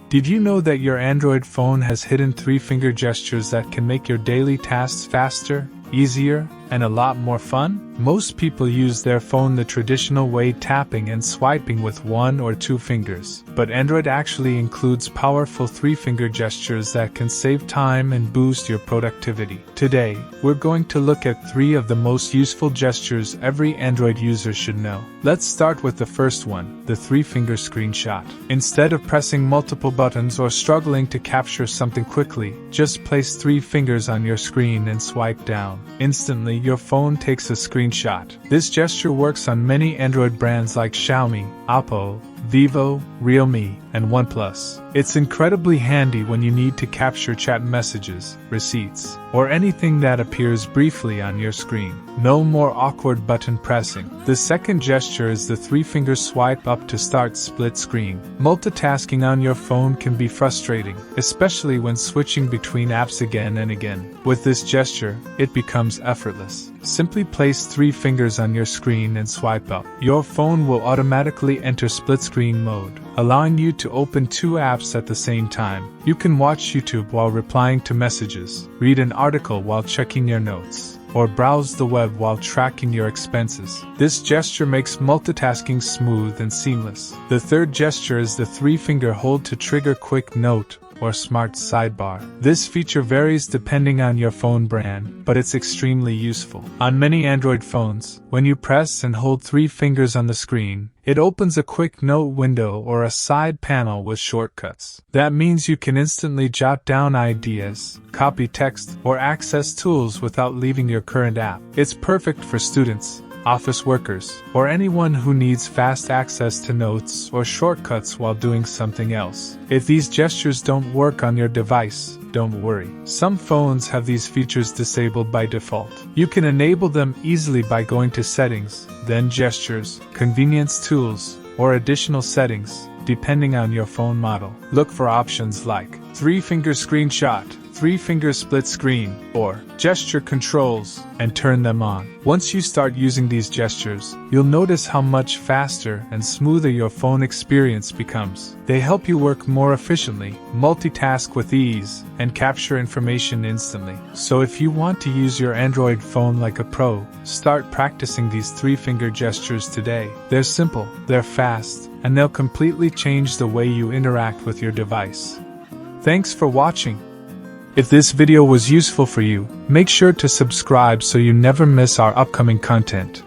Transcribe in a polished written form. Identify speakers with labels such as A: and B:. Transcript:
A: Did you know that your Android phone has hidden 3-finger gestures that can make your daily tasks faster, easier, and a lot more fun? Most people use their phone the traditional way, tapping and swiping with 1 or 2 fingers. But Android actually includes powerful 3-finger gestures that can save time and boost your productivity. Today, we're going to look at 3 of the most useful gestures every Android user should know. Let's start with the first one, the 3-finger screenshot. Instead of pressing multiple buttons or struggling to capture something quickly, just place 3 fingers on your screen and swipe down. Instantly, your phone takes a screenshot. This gesture works on many Android brands like Xiaomi, Oppo, Vivo, Realme, and OnePlus. It's incredibly handy when you need to capture chat messages, receipts, or anything that appears briefly on your screen. No more awkward button pressing. The second gesture is the 3-finger swipe up to start split screen. Multitasking on your phone can be frustrating, especially when switching between apps again and again. With this gesture, it becomes effortless. Simply place 3 fingers on your screen and swipe up. Your phone will automatically enter split screen mode, allowing you to open 2 apps at the same time. You can watch YouTube while replying to messages, read an article while checking your notes, or browse the web while tracking your expenses. This gesture makes multitasking smooth and seamless. The third gesture is the 3-finger hold to trigger quick note or smart sidebar. This feature varies depending on your phone brand, but it's extremely useful. On many Android phones, when you press and hold 3 fingers on the screen, it opens a quick note window or a side panel with shortcuts. That means you can instantly jot down ideas, copy text, or access tools without leaving your current app. It's perfect for students, office workers, or anyone who needs fast access to notes or shortcuts while doing something else. If these gestures don't work on your device, don't worry. Some phones have these features disabled by default. You can enable them easily by going to Settings, then Gestures, Convenience Tools, or Additional Settings, depending on your phone model. Look for options like 3-finger screenshot, 3-finger split screen, or gesture controls, and turn them on. Once you start using these gestures, you'll notice how much faster and smoother your phone experience becomes. They help you work more efficiently, multitask with ease, and capture information instantly. So if you want to use your Android phone like a pro, start practicing these 3-finger gestures today. They're simple, they're fast, and they'll completely change the way you interact with your device. Thanks for watching. If this video was useful for you, make sure to subscribe so you never miss our upcoming content.